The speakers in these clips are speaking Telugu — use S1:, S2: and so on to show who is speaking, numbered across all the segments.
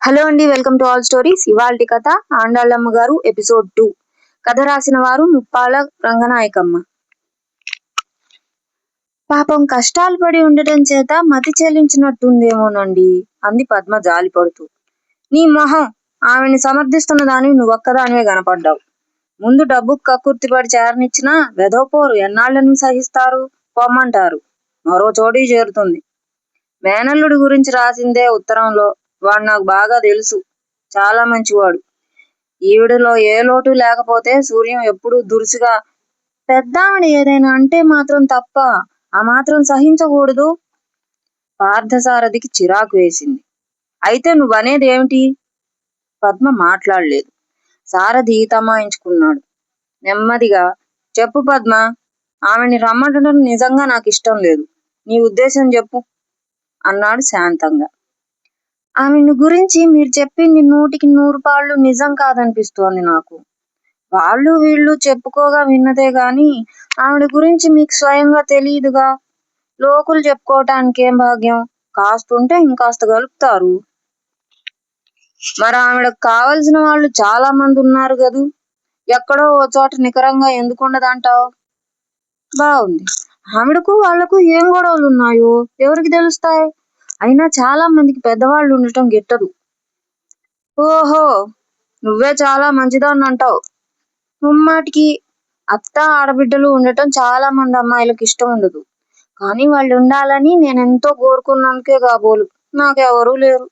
S1: హలో అండి, వెల్కమ్ టు ఆల్ స్టోరీస్. ఇవాల్టి కథ ఆండాళ్ళమ్మ గారు ఎపిసోడ్ 2. కథ రాసిన వారు ముప్పాల రంగనాయకమ్మ. పాపం కష్టాలు పడి ఉండటం చేత మతి చెల్లించినట్టుందేమోనండి అంది పద్మ జాలిపడుతూ. నీ మొహం, ఆమెని సమర్థిస్తున్న దానివి నువ్వొక్కదానివే కనపడ్డావు. ముందు డబ్బుకు కక్కుర్తిపడి చేరనిచ్చినా వెధవపోరు ఎన్నాళ్ళని సహిస్తారు, పొమ్మంటారు. మరో చోటికి చేరుతుంది. మేనల్లుడి గురించి రాసిందే ఉత్తరంలో. వాడు నాకు బాగా తెలుసు, చాలా మంచివాడు. ఈవిడలో ఏ లోటు లేకపోతే సూర్యం ఎప్పుడూ దురుసుగా పెద్దావిడ ఏదైనా అంటే మాత్రం తప్ప ఆ మాత్రం సహించకూడదు. పార్థసారథికి చిరాకు వేసింది. అయితే నువ్వనేది ఏమిటి? పద్మ మాట్లాడలేదు. సారథి తమాయించుకున్నాడు. నెమ్మదిగా చెప్పు పద్మ, ఆమెని రమ్మటం నిజంగా నాకు ఇష్టం లేదు. నీ ఉద్దేశం చెప్పు అన్నాడు శాంతంగా. ఆమెను గురించి మీరు చెప్పింది 100కి 100 పాళ్ళు నిజం కాదనిపిస్తోంది నాకు. వాళ్ళు వీళ్ళు చెప్పుకోగా విన్నదే గాని ఆవిడ గురించి మీకు స్వయంగా తెలియదుగా. లోకులు చెప్పుకోవటానికేం భాగ్యం, కాస్తుంటే ఇంకాస్త గలుపుతారు. మరి ఆవిడకు కావలసిన వాళ్ళు చాలా మంది ఉన్నారు గదు. ఎక్కడో ఓ చోట నికరంగా ఎందుకుండదంటావు? బాగుంది. ఆవిడకు వాళ్లకు ఏం గొడవలు ఉన్నాయో ఎవరికి తెలుస్తాయి? అయినా చాలా మందికి పెద్దవాళ్ళు ఉండటం గిట్టదు. ఓహో, నువ్వే చాలా మంచిదాన్ని అంటావు. ముమ్మాటికి అత్త ఆడబిడ్డలు ఉండటం చాలా మంది అమ్మాయిలకు ఇష్టం ఉండదు. కానీ వాళ్ళు ఉండాలని నేనెంతో కోరుకున్నందుకే కాబోలు నాకెవరూ లేరు.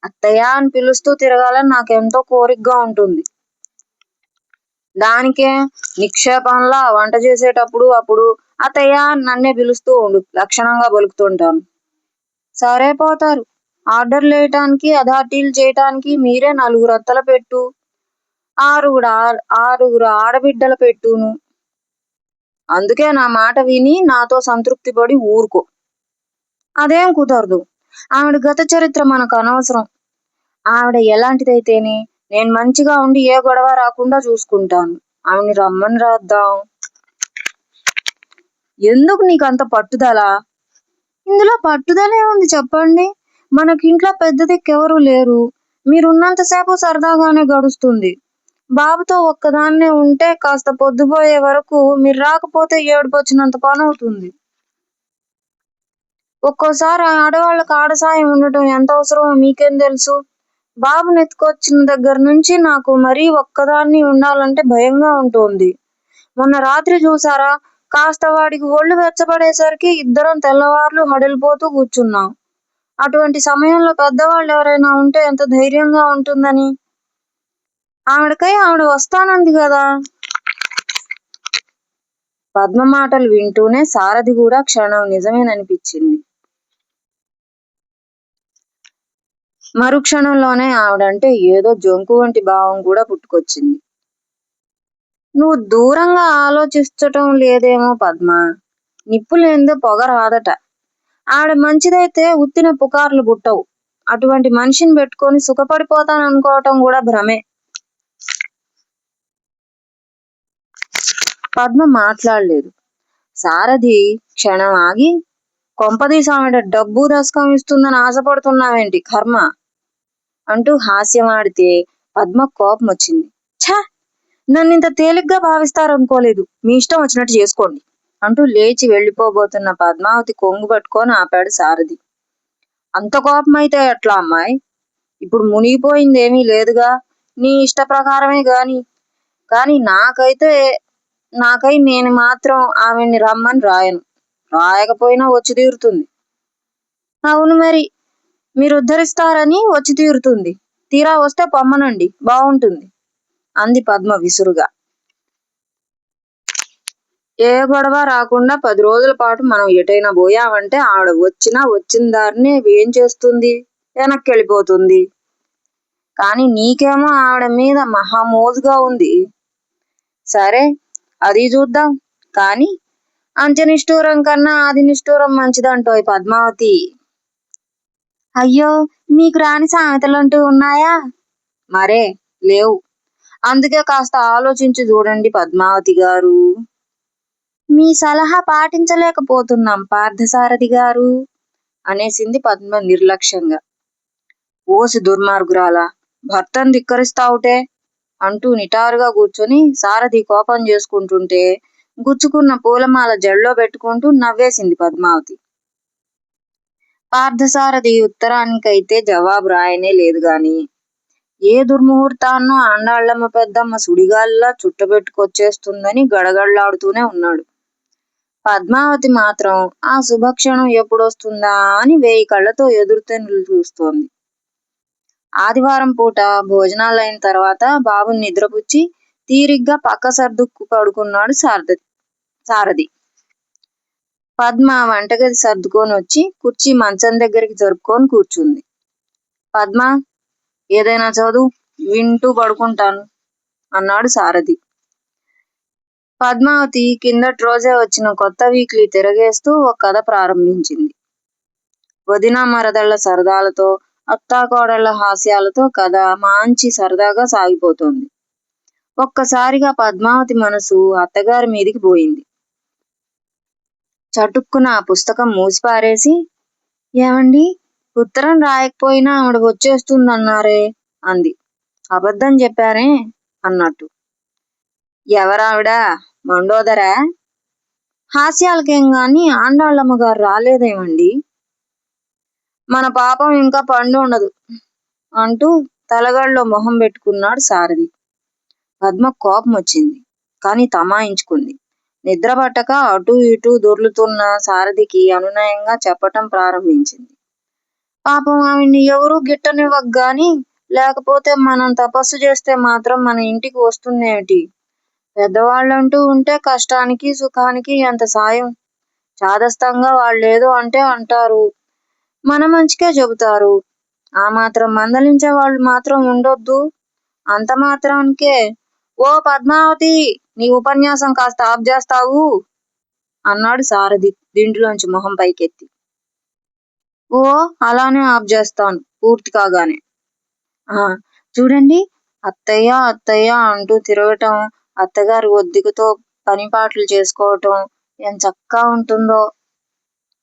S1: అత్తయ్య అని పిలుస్తూ తిరగాలని నాకెంతో కోరికగా ఉంటుంది. దానికే నిక్షేపంలా వంట చేసేటప్పుడు అప్పుడు అత్తయ్య అని నన్నే పిలుస్తూ ఉండు, లక్షణంగా పలుకుతుంటాను. సరే పోతారు. ఆర్డర్లు వేయటానికి అథారిటీలు చేయటానికి మీరే 4 అత్తల పెట్టు, ఆరుగురు ఆడబిడ్డల పెట్టును. అందుకే నా మాట విని నాతో సంతృప్తి పడి ఊరుకో. అదేం కుదరదు. ఆవిడ గత చరిత్ర మనకు అనవసరం. ఆవిడ ఎలాంటిదైతేనే నేను మంచిగా ఉండి ఏ గొడవ రాకుండా చూసుకుంటాను. ఆవిడని రమ్మని రాద్దాం. ఎందుకు నీకంత పట్టుదల? ఇందులో పట్టుదలే ఉంది చెప్పండి. మనకింట్లో పెద్ద దిక్కెవరూ లేరు. మీరున్నంతసేపు సరదాగానే గడుస్తుంది. బాబుతో ఒక్కదాన్నే ఉంటే కాస్త పొద్దుపోయే వరకు మీరు రాకపోతే ఏడుపొచ్చినంత పని అవుతుంది. ఒక్కోసారి ఆడవాళ్ళకు ఆడసాయం ఉండటం ఎంత అవసరమో మీకేం తెలుసు? బాబుని ఎత్తుకొచ్చిన దగ్గర నుంచి నాకు మరీ ఒక్కదాన్ని ఉండాలంటే భయంగా ఉంటుంది. మొన్న రాత్రి చూసారా, కాస్త వాడికి ఒళ్ళు వెచ్చబడేసరికి ఇద్దరం తెల్లవార్లు హడలిపోతూ కూర్చున్నాం. అటువంటి సమయంలో పెద్దవాళ్ళు ఎవరైనా ఉంటే ఎంత ధైర్యంగా ఉంటుందని. ఆవిడకై ఆవిడ వస్తానంది కదా. పద్మ మాటలు వింటూనే సారథి కూడా క్షణం నిజమేననిపించింది. మరుక్షణంలోనే ఆవిడంటే ఏదో జంకు వంటి భావం కూడా పుట్టుకొచ్చింది. నువ్వు దూరంగా ఆలోచించటం లేదేమో పద్మ. నిప్పు లేనిదే పొగ రాదట. ఆవిడ మంచిదైతే ఉత్తిన పుకార్లు పుట్టవు. అటువంటి మనిషిని పెట్టుకొని సుఖపడిపోతాననుకోవటం కూడా భ్రమే. పద్మ మాట్లాడలేదు. సారథి క్షణం ఆగి, కొంపదీసి ఆవిడ డబ్బు దశకం ఇస్తుందని ఆశపడుతున్నావేంటి కర్మ అంటూ హాస్యమాడితే పద్మ కోపం వచ్చింది. ఛ, నన్నింత తేలిగ్గా భావిస్తారనుకోలేదు. మీ ఇష్టం వచ్చినట్టు చేసుకోండి అంటూ లేచి వెళ్ళిపోబోతున్న పద్మావతి కొంగు పట్టుకొని ఆపాడు సారథి. అంత కోపం అయితే ఎట్లా అమ్మాయి? ఇప్పుడు మునిగిపోయిందేమీ లేదుగా. నీ ఇష్ట ప్రకారమే కానీ నాకై నేను మాత్రం ఆమెని రమ్మని రాయను. రాయకపోయినా వచ్చి తీరుతుంది. అవును, మరి మీరు ఉద్ధరిస్తారని వచ్చి తీరుతుంది. తీరా వస్తే పొమ్మనండి, బాగుంటుంది అంది పద్మ విసురుగా. ఏ గొడవ రాకుండా 10 రోజుల పాటు మనం ఎటైనా పోయామంటే ఆవిడ వచ్చిన దారినే ఏం చేస్తుంది? వెనక్కి వెళ్ళిపోతుంది. కానీ నీకేమో ఆవిడ మీద మహామోజుగా ఉంది. సరే, అది చూద్దాం. కానీ అంత్యనిష్ఠూరం కన్నా ఆది నిష్ఠూరం మంచిదంటోయ్ పద్మావతి. అయ్యో, మీకు రాని సామెతలంటూ ఉన్నాయా? మరే లేవు. అందుకే కాస్త ఆలోచించి చూడండి పద్మావతి గారు. మీ సలహా పాటించలేకపోతున్నాం పార్థసారథి గారు అనేసింది పద్మ నిర్లక్ష్యంగా. ఓసి దుర్మార్గురాలా, భర్తను ధిక్కరిస్తావుటే అంటూ నిటారుగా కూర్చొని సారథి కోపం చేసుకుంటుంటే గుచ్చుకున్న పూలమాల జడలో పెట్టుకుంటూ నవ్వేసింది పద్మావతి. పార్థసారథి ఉత్తరానికైతే జవాబు రాయనే లేదు గాని ఏ దుర్ముహూర్తాన్నో ఆండాళ్ళమ్మ పెద్దమ్మ సుడిగాలిలా చుట్టబెట్టుకొచ్చేస్తుందని గడగడలాడుతూనే ఉన్నాడు. పద్మావతి మాత్రం ఆ శుభక్షణం ఎప్పుడొస్తుందా అని 1000 కళ్ళతో ఎదురుతెన్నులు చూస్తోంది. ఆదివారం పూట భోజనాలైన తర్వాత బాబుని నిద్రపుచ్చి తీరిగ్గా పక్క సర్దుకు పడుకున్నాడు సారథి. పద్మ వంటగది సర్దుకొని వచ్చి కుర్చీ మంచం దగ్గరికి జరుపుకొని కూర్చుంది. పద్మ, ఏదైనా చదువు, వింటూ పడుకుంటాను అన్నాడు సారథి. పద్మావతి కిందటి రోజే వచ్చిన కొత్త వీక్లీ తిరగేస్తూ ఒక కథ ప్రారంభించింది. వదిన మరదళ్ల సరదాలతో, అత్తాకోడళ్ల హాస్యాలతో కథ మంచి సరదాగా సాగిపోతోంది. ఒక్కసారిగా పద్మావతి మనసు అత్తగారి మీదికి పోయింది. చటుక్కున ఆ పుస్తకం మూసిపారేసి, ఏమండి, ఉత్తరం రాయకపోయినా ఆవిడ వచ్చేస్తుందన్నారే అంది. అబద్ధం చెప్పానే అన్నట్టు. ఎవరావిడ, మండోదరా? హాస్యాలకేం గాని ఆండాళ్ళమ్మగారు రాలేదేమండి? మన పాపం ఇంకా పండు ఉండదు అంటూ తలగడలో మొహం పెట్టుకున్నాడు సారథి. పద్మ కోపం వచ్చింది, కానీ తమాయించుకుంది. నిద్ర పట్టక అటూ ఇటూ దొర్లుతున్న సారథికి అనునయంగా చెప్పటం ప్రారంభించింది. పాపం ఆవిడ్ని ఎవరూ గిట్టనివ్వగాని, లేకపోతే మనం తపస్సు చేస్తే మాత్రం మన ఇంటికి వస్తుందేమిటి? పెద్దవాళ్ళంటూ ఉంటే కష్టానికి సుఖానికి ఎంత సాయం. చాదస్తంగా వాళ్ళేదో అంటే అంటారు, మన మంచికే చెబుతారు. ఆ మాత్రం మందలించే వాళ్ళు మాత్రం ఉండొద్దు. అంత మాత్రానికే ఓ పద్మావతి, నీ ఉపన్యాసం కాస్త ఆఫ్ చేస్తావు అన్నాడు సారథి దిండులోంచి మొహం పైకెత్తి. ఓ, అలానే ఆఫ్ చేస్తాను పూర్తి కాగానే. చూడండి, అత్తయ్య అత్తయ్య అంటూ తిరగటం, అత్తగారి ఒద్దికతో పనిపాట్లు చేసుకోవటం ఎంచక్కా ఉంటుందో.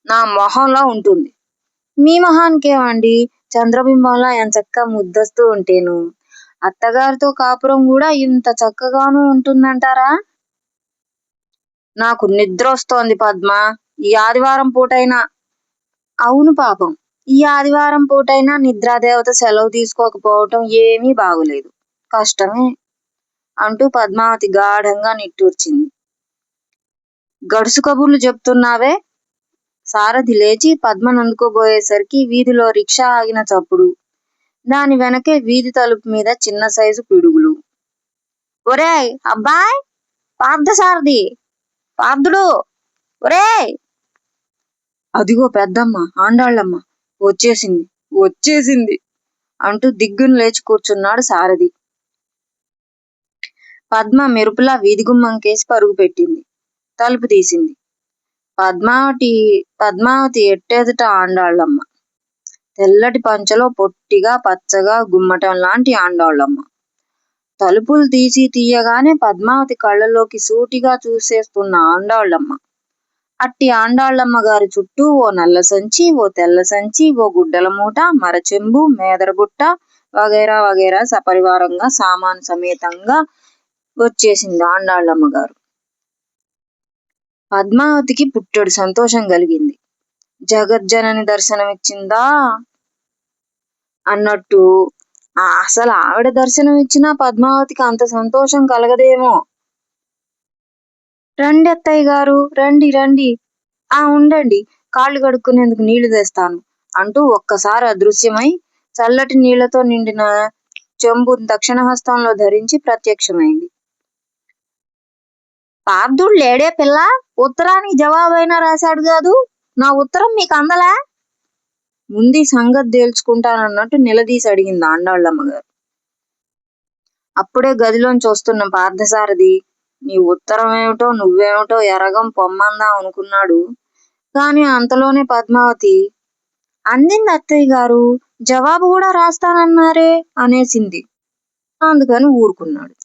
S1: నా మొహంలా ఉంటుంది. మీ మొహానికేమండి, చంద్రబింబంలా ఎంచక్కా ముద్దస్తూ ఉంటేను. అత్తగారితో కాపురం కూడా ఇంత చక్కగానూ ఉంటుందంటారా? నాకు నిద్ర వస్తోంది పద్మ, ఈ ఆదివారం పూటైనా. అవును పాపం, ఈ ఆదివారం పూటైనా నిద్రాదేవత సెలవు తీసుకోకపోవటం ఏమీ బాగులేదు. కష్టమే అంటూ పద్మావతి గాఢంగా నిట్టూర్చింది. గడుసు కబుర్లు చెప్తున్నావే? సారథి లేచి పద్మను అందుకోబోయేసరికి వీధిలో రిక్షా ఆగిన చప్పుడు, దాని వెనకే వీధి తలుపు మీద చిన్న సైజు పిడుగులు. ఒరేయ్ అబ్బాయ్, పార్థసారథి, పార్థుడు, ఒరేయ్! అదిగో పెద్దమ్మ, ఆండాళ్ళమ్మ వచ్చేసింది వచ్చేసింది అంటూ దిగ్గును లేచి కూర్చున్నాడు సారథి. పద్మ మెరుపులా వీధిగుమ్మంకేసి పరుగు పెట్టింది. తలుపు తీసింది. పద్మావతి ఎట్టెదుట ఆండాళ్ళమ్మ. తెల్లటి పంచలో పొట్టిగా పచ్చగా గుమ్మటం లాంటి ఆండాళ్ళమ్మ. తలుపులు తీయగానే పద్మావతి కళ్ళలోకి సూటిగా చూసేస్తున్న ఆండాళ్ళమ్మ. అట్టి ఆండాళ్ళమ్మ గారి చుట్టూ ఓ నల్ల సంచి, ఓ తెల్ల సంచి, ఓ గుడ్డల మూట, మరచెంబు, మేదరబుట్ట వగైరా వగైరా సపరివారంగా సామాను సమేతంగా వచ్చేసింది ఆండాళ్ళమ్మ గారు. పద్మావతికి పుట్టెడు సంతోషం కలిగింది. జగజ్జనని దర్శనమిచ్చిందా అన్నట్టు. అసలు ఆవిడ దర్శనం ఇచ్చినా పద్మావతికి అంత సంతోషం కలగదేమో. రండి అత్తయ్య గారు, రండి రండి. ఉండండి, కాళ్ళు కడుక్కునేందుకు నీళ్లు తెస్తాను అంటూ ఒక్కసారి అదృశ్యమై చల్లటి నీళ్లతో నిండిన చెంబు దక్షిణ హస్తంలో ధరించి ప్రత్యక్షమైంది. పార్థుడు లేడే పిల్ల, ఉత్తరానికి జవాబైనా రాశాడు కాదు, నా ఉత్తరం మీకు అందలా? ముందు సంగతి తేల్చుకుంటానన్నట్టు నిలదీసి అడిగింది ఆండాళ్ళమ్మ గారు. అప్పుడే గదిలోంచి వస్తున్న పార్థసారథి నీ ఉత్తరం ఏమిటో నువ్వేమిటో ఎరగం పొమ్మందాం అనుకున్నాడు. కాని అంతలోనే పద్మావతి, అందింది అత్తయ్య గారు, జవాబు కూడా రాస్తానన్నారే అనేసింది. అందుకని ఊరుకున్నాడు.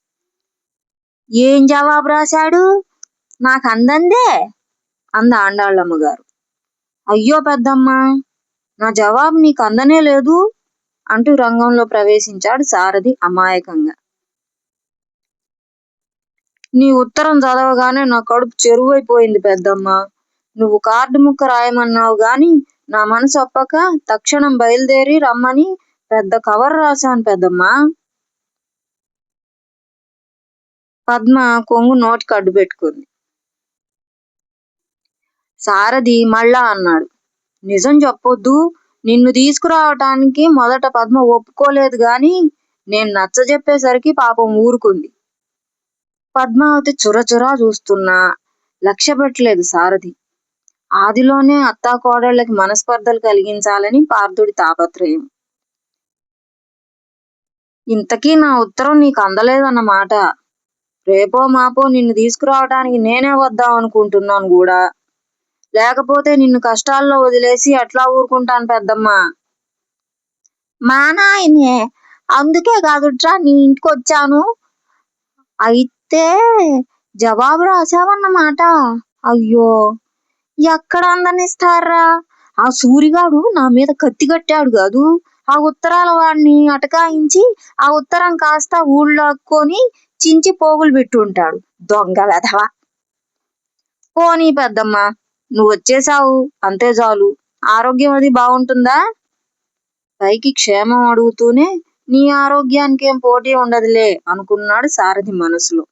S1: ఏం జవాబు రాశాడు? నాకు అందందే అంద ఆండాళ్ళమ్మ గారు. అయ్యో పెద్దమ్మ, నా జవాబు నీకు అందనే లేదు. అంటూ రంగంలో ప్రవేశించాడు సారథి అమాయకంగా. నీ ఉత్తరం చదవగానే నా కడుపు చెరువైపోయింది పెద్దమ్మ. నువ్వు కార్డు ముక్క రాయమన్నావు గాని నా మనసు ఒప్పక తక్షణం బయలుదేరి రమ్మని పెద్ద కవర్ రాశాను పెద్దమ్మా. పద్మ కొంగు నోటికి అడ్డు పెట్టుకుంది. సారథి మళ్ళా అన్నాడు, నిజం చెప్పొద్దు. నిన్ను తీసుకురావటానికి మొదట పద్మ ఒప్పుకోలేదు గాని నేను నచ్చజెప్పేసరికి పాపం ఊరుకుంది. పద్మావతి చురచురా చూస్తున్నా లక్ష్య పెట్టలేదు సారథి. ఆదిలోనే అత్తాకోడళ్ళకి మనస్పర్ధలు కలిగించాలని పార్థుడి తాపత్రయం. ఇంతకీ నా ఉత్తరం నీకు అందలేదన్నమాట. రేపో మాపో నిన్ను తీసుకురావటానికి నేనే వద్దాం అనుకుంటున్నాను కూడా. లేకపోతే నిన్ను కష్టాల్లో వదిలేసి ఎట్లా ఊరుకుంటాను పెద్దమ్మా. మా నాయనే, అందుకే కాదుట్రా నీ ఇంటికి వచ్చాను. అయితే జవాబు రాసావన్నమాట. అయ్యో, ఎక్కడ అందనిస్తారా? ఆ సూరిగాడు నా మీద కత్తి కట్టాడు కాదు. ఆ ఉత్తరాల వాడిని అటకాయించి ఆ ఉత్తరం కాస్త ఊళ్ళోక్కొని చించి పోగులు పెట్టుంటాడు. దొంగ వెధవ. పోనీ పెద్దమ్మ, నువ్వు వచ్చేసావు అంతే చాలు. ఆరోగ్యం అది బాగుంటుందా? పైకి క్షేమం అడుగుతూనే నీ ఆరోగ్యానికేం పోటీ ఉండదులే అనుకున్నాడు సారథి మనసులో.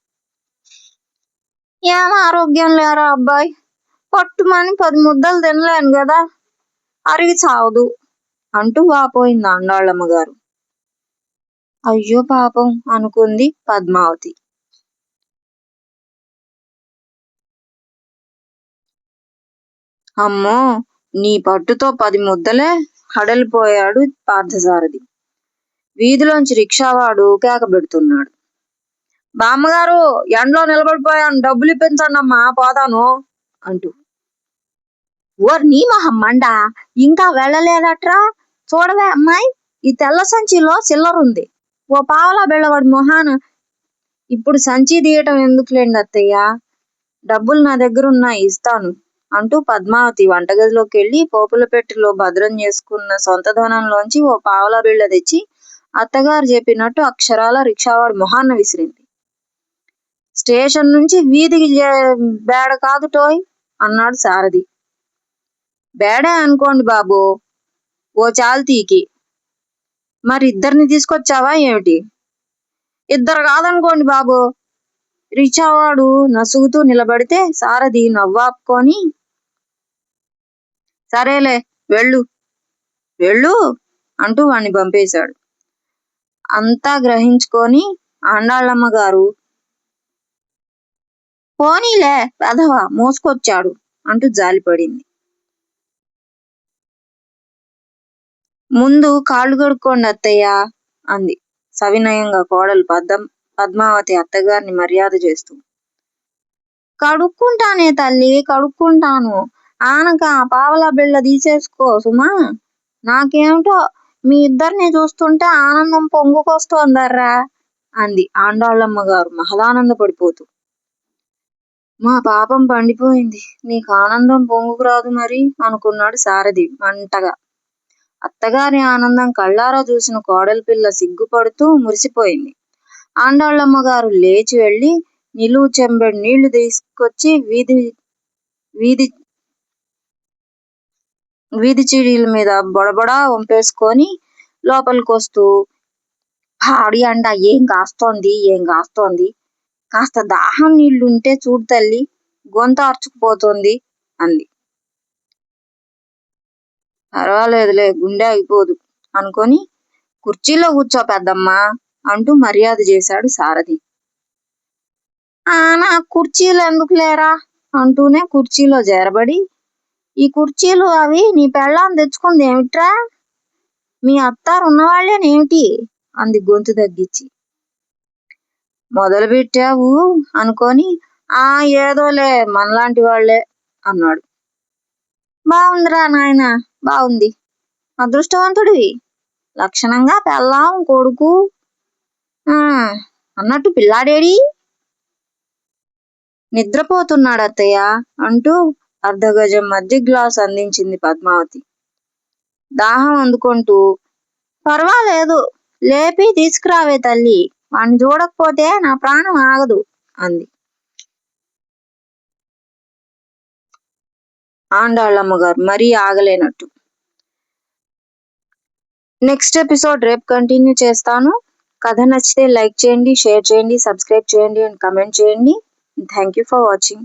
S1: ఏం ఆరోగ్యం లేరా అబ్బాయి? పట్టుమని 10 ముద్దలు తినలేను కదా, అరిగి చావదు అంటూ వాపోయింది ఆండాళ్ళమ్మగారు. అయ్యో పాపం అనుకుంది పద్మావతి. అమ్మో, నీ పట్టుతో 10 ముద్దలే హడలిపోయాడు పార్థసారథి. వీధిలోంచి రిక్షావాడు కేక పెడుతున్నాడు. బామ్మగారు, ఎండలో నిలబడిపోయాను, డబ్బులు ఇప్పించండమ్మా పోతాను అంటూ. ఓర్ నీ మొహం మండ, ఇంకా వెళ్ళలేదట్రా? చూడవే అమ్మాయి, ఈ తెల్ల సంచిలో చిల్లరుంది. ఓ పావలా బిళ్ళవాడి మొహాన. ఇప్పుడు సంచి తీయటం ఎందుకులేండి అత్తయ్య, డబ్బులు నా దగ్గరున్నాయి, ఇస్తాను అంటూ పద్మావతి వంటగదిలోకి వెళ్ళి పోపుల పెట్టెలో భద్రం చేసుకున్న సొంత ధనంలోంచి ఓ పావలా బిళ్ళ తెచ్చి అత్తగారు చెప్పినట్టు అక్షరాల రిక్షావాడి మొహాన్న విసిరింది. స్టేషన్ నుంచి వీధికి బేడ కాదు టోయ్ అన్నాడు సారథి. బేడే అనుకోండి బాబు, ఓ చాల్తీకి. మరి ఇద్దరిని తీసుకొచ్చావా ఏమిటి? ఇద్దరు కాదనుకోండి బాబు. రిక్షావాడు నసుగుతూ నిలబడితే సారథి నవ్వాపుకొని, సరేలే వెళ్ళు వెళ్ళు అంటూ వాణ్ణి పంపేశాడు. అంతా గ్రహించుకొని ఆండాళ్ళమ్మగారు, పోనీలే వెధవ మోసుకొచ్చాడు అంటూ జాలిపడింది. ముందు కాళ్ళు కడుక్కోండి అత్తయ్య అంది సవినయంగా కోడలు పద్మావతి అత్తగారిని మర్యాద చేస్తూ. కడుక్కుంటానే తల్లి, కడుక్కుంటాను. ఆనక ఆ పావలా బిళ్ళ తీసేసుకో సుమా. నాకేమిటో మీ ఇద్దరిని చూస్తుంటే ఆనందం పొంగుకొస్తోందర్రా అంది ఆండాళ్ళమ్మగారు మహదానందపడిపోతూ. మా పాపం పండిపోయింది, నీకు ఆనందం పొంగుకురాదు మరి అనుకున్నాడు సారథి మంటగా. అత్తగారి ఆనందం కళ్ళారా చూసిన కోడలి పిల్ల సిగ్గుపడుతూ మురిసిపోయింది. ఆండాళ్ళమ్మగారు లేచి వెళ్ళి నిలువు చెంబెడు నీళ్లు తీసుకొచ్చి వీధి చీడీల మీద బొడబొడా వంపేసుకొని లోపలికొస్తూ, పాడి అండ ఏం కాస్తోంది, కాస్త దాహం నీళ్లుంటే చూడు తల్లి, గొంత అర్చుకుపోతోంది అంది. పర్వాలేదులే, గుండె ఆగిపోదు అనుకొని కుర్చీలో కూర్చో పెద్దమ్మా అంటూ మర్యాద చేశాడు సారథి. నాకు కుర్చీలు ఎందుకు లేరా అంటూనే కుర్చీలో చేరబడి, ఈ కుర్చీలు అవి నీ పెళ్ళాం తెచ్చుకుంది ఏమిట్రా? మీ అత్తారు ఉన్నవాళ్ళేనేమిటి అంది గొంతు తగ్గించి. మొదలు పెట్టావు అనుకొని, ఏదోలే మనలాంటి వాళ్లే అన్నాడు. బాగుందిరా నాయన, బాగుంది. అదృష్టవంతుడివి. లక్షణంగా పెళ్ళాం కొడుకు. అన్నట్టు పిల్లాడేడి? నిద్రపోతున్నాడు అత్తయ్య అంటూ అర్ధగజం మజ్జిగ గ్లాసు అందించింది పద్మావతి. దాహం అందుకుంటూ, పర్వాలేదు, లేపి తీసుకురావే తల్లి, వాణ్ణి చూడకపోతే నా ప్రాణం ఆగదు అంది. ఆండాళ్ళమ్మగారు మరీ ఆగలేనట్టు. నెక్స్ట్ ఎపిసోడ్ రేపు కంటిన్యూ చేస్తాను. కథ నచ్చితే లైక్ చేయండి, షేర్ చేయండి, సబ్స్క్రైబ్ చేయండి అండ్ కమెంట్ చేయండి. Thank you for watching.